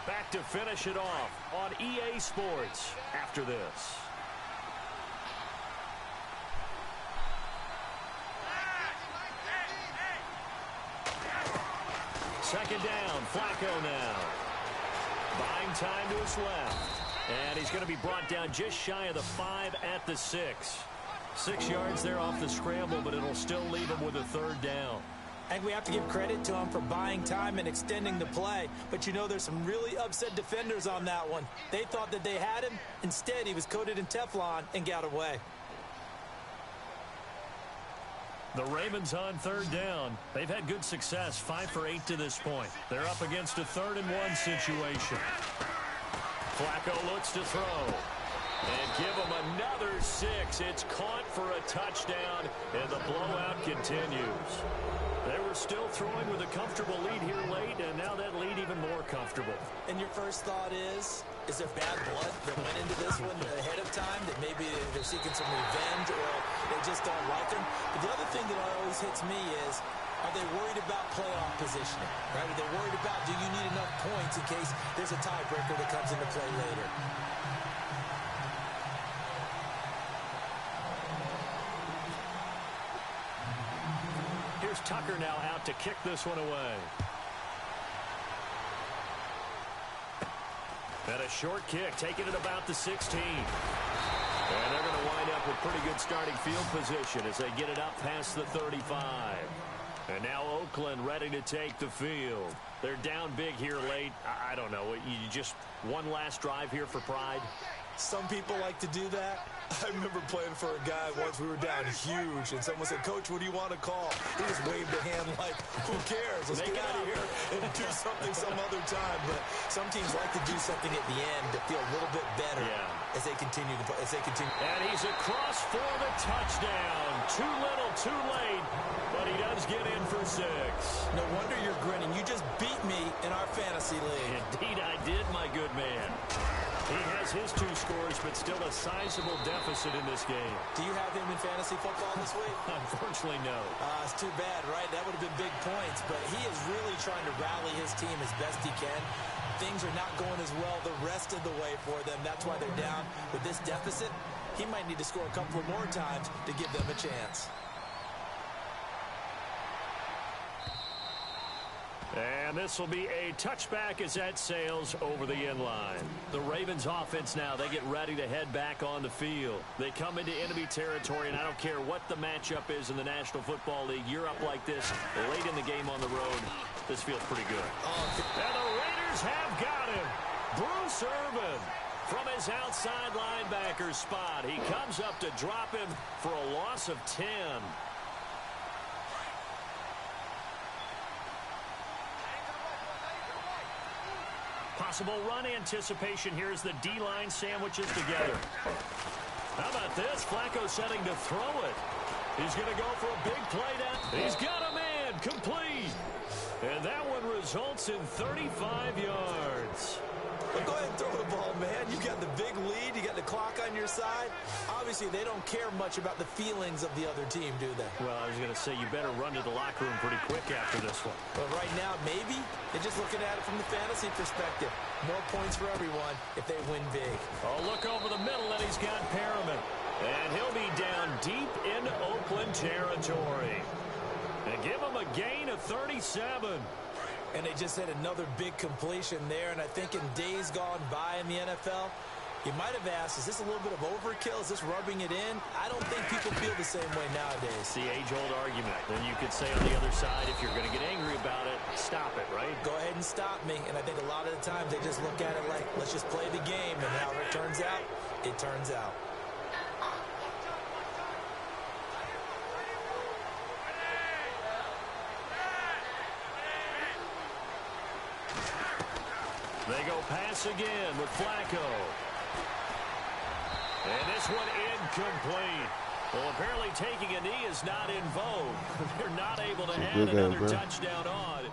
Back to finish it off on EA Sports after this. Second down, Flacco now. Buying time to his left. And he's going to be brought down just shy of the 5 at the 6. 6 yards there off the scramble, but it'll still leave him with a 3rd down. I think we have to give credit to him for buying time and extending the play. But, you know, there's some really upset defenders on that one. They thought that they had him. Instead, he was coated in Teflon and got away. The Ravens on 3rd down. They've had good success, 5 for 8 to this point. They're up against a 3rd and 1 situation. Flacco looks to throw. And give him another 6. It's caught for a touchdown, and the blowout continues. They were still throwing with a comfortable lead here late, and now that lead even more comfortable. And your first thought is there bad blood that went into this one ahead of time, that maybe they're seeking some revenge or they just don't like him? But the other thing that always hits me is, are they worried about playoff positioning? Right? Are they worried about, do you need enough points in case there's a tiebreaker that comes into play later? Here's Tucker now out to kick this one away. And a short kick, taking it about the 16. And they're going to wind up with pretty good starting field position as they get it up past the 35. And now Oakland ready to take the field. They're down big here late. I don't know. You just one last drive here for pride? Some people like to do that. I remember playing for a guy once. We were down huge, and someone said, "Coach, what do you want to call?" He just waved a hand like, who cares? Let's get out of here and do something some other time. But some teams like to do something at the end to feel a little bit better as they continue to play. And he's across for the touchdown. Too little, too late, but he does get in for 6. No wonder you're grinning. You just beat me in our fantasy league. Indeed I did, my good man. He has his 2 scores, but still a sizable deficit in this game. Do you have him in fantasy football this week? Unfortunately, no. It's too bad, right? That would have been big points, but he is really trying to rally his team as best he can. Things are not going as well the rest of the way for them. That's why they're down with this deficit. He might need to score a couple of more times to give them a chance. And this will be a touchback as that sails over the end line. The Ravens offense now, they get ready to head back on the field. They come into enemy territory, and I don't care what the matchup is in the National Football League. You're up like this late in the game on the road. This feels pretty good. And the Raiders have got him. Bruce Irvin from his outside linebacker spot. He comes up to drop him for a loss of 10. Possible run anticipation here as the D-line sandwiches together. How about this? Flacco setting to throw it. He's going to go for a big play down. He's got a man complete. And that one results in 35 yards. Well, go ahead and throw the ball, man. You got the big lead. You got the clock on your side. Obviously, they don't care much about the feelings of the other team, do they? Well, I was going to say you better run to the locker room pretty quick after this one. But right now, maybe they're just looking at it from the fantasy perspective. More points for everyone if they win big. Oh, look over the middle, and he's got Perriman. And he'll be down deep into Oakland territory. And give him a gain of 37. And they just had another big completion there. And I think in days gone by in the NFL, you might have asked, is this a little bit of overkill? Is this rubbing it in? I don't think people feel the same way nowadays. It's the age-old argument. Then you could say on the other side, if you're going to get angry about it, stop it, right? Go ahead and stop me. And I think a lot of the times they just look at it like, let's just play the game. And however it turns out, it turns out. They go pass again with Flacco. And this one incomplete. Well, apparently taking a knee is not in vogue. They're not able to add another touchdown on.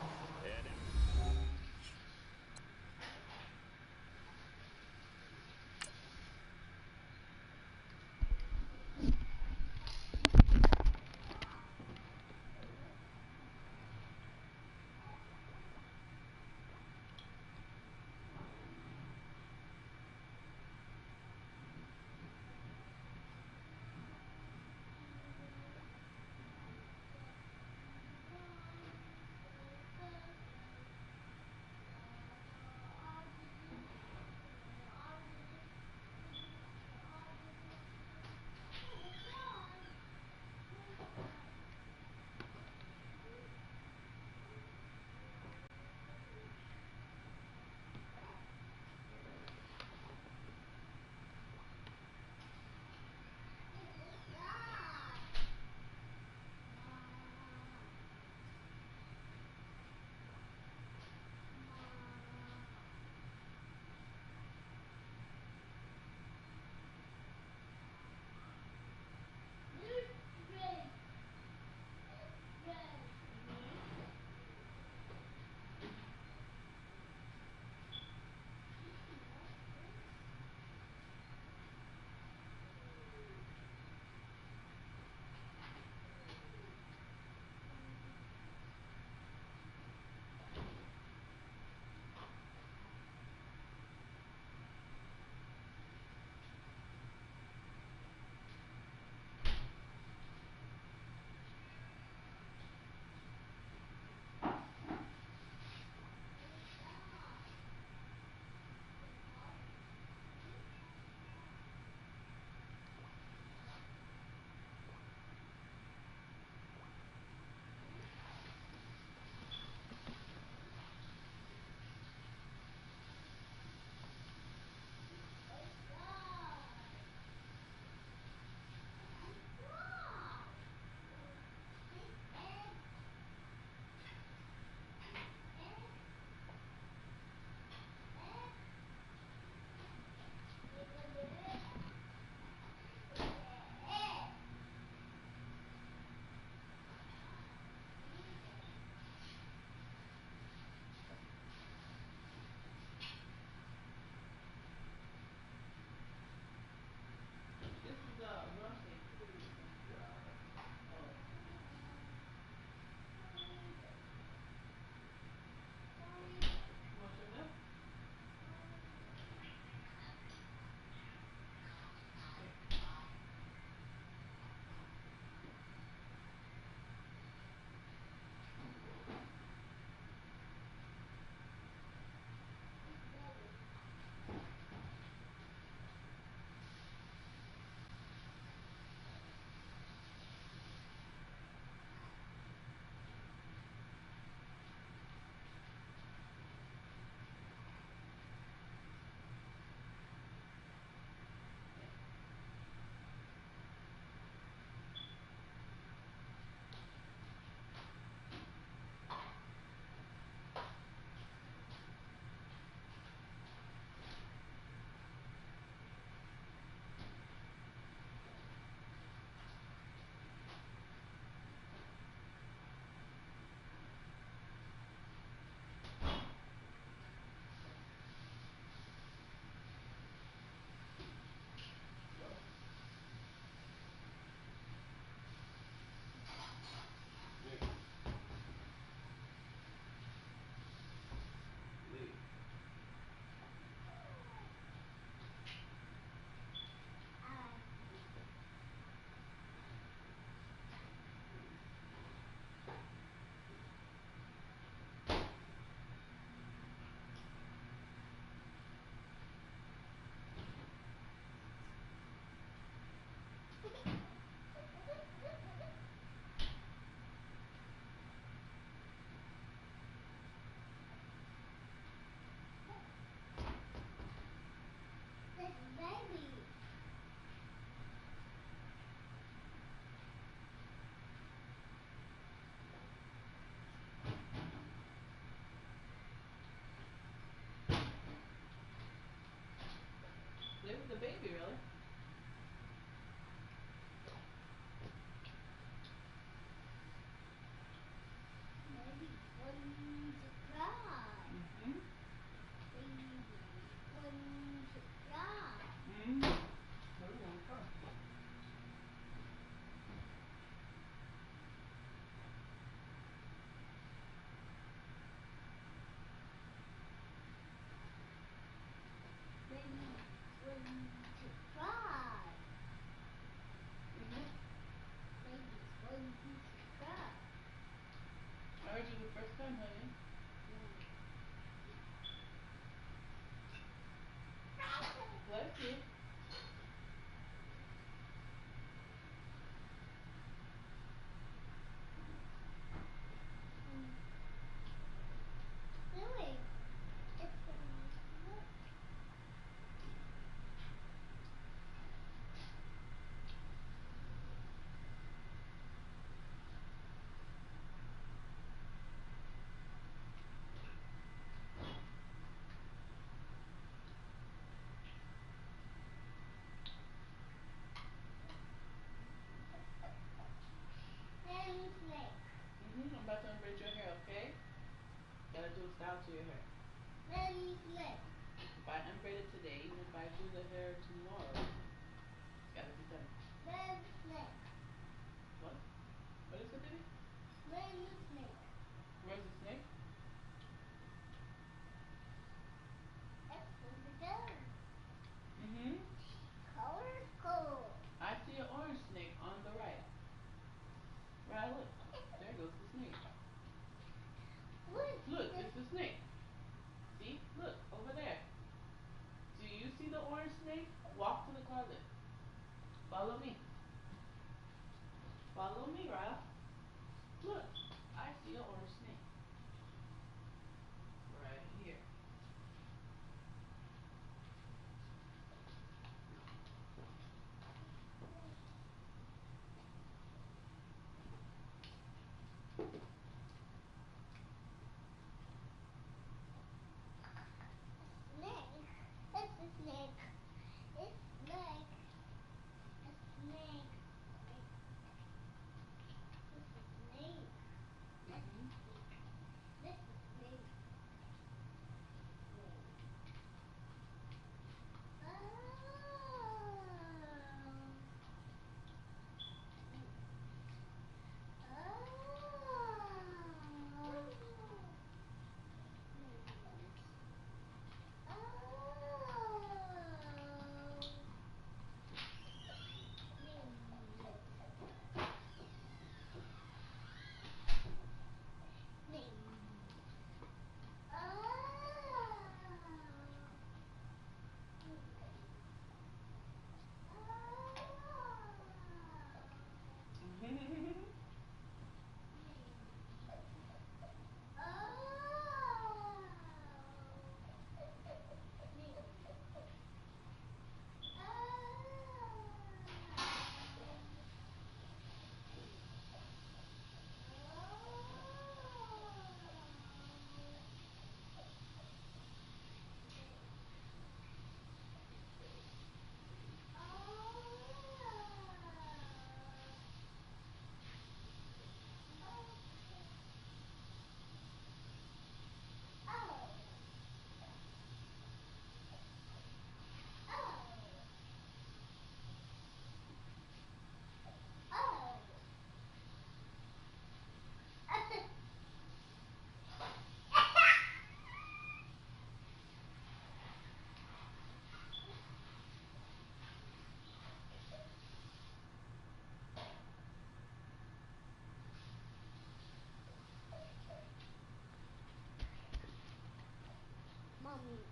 The baby, really? Baby wants to cry. Mm-hmm. Baby wants to cry. Mm-hmm. Baby won't cry. Baby wants to cry. Mm-hmm. Baby wants to cry. I heard you the first time, honey. Bless you. Really? It's look. And snake. Mm-hmm. I'm about to unbraid your hair, okay? Gotta do a style to your hair. And snake. If I unbraid it today, even if I do the hair tomorrow, it's gotta be done. And snake. What? What is it, baby? And snake. Where's the snake? That's over there. Mm-hmm. Colorful. I see an orange snake on the right. Right, look. There goes the snake. Look. Look, it's the snake. See? Look, over there. Do you see the orange snake? Walk to the closet. Follow me. Follow me, Ralph. Look, I see an orange snake. Right here. Snake. It's a snake. It's snake. A snake. It's a snake. That's a Mm-hmm. snake. That's a snake. Oh. Mommy.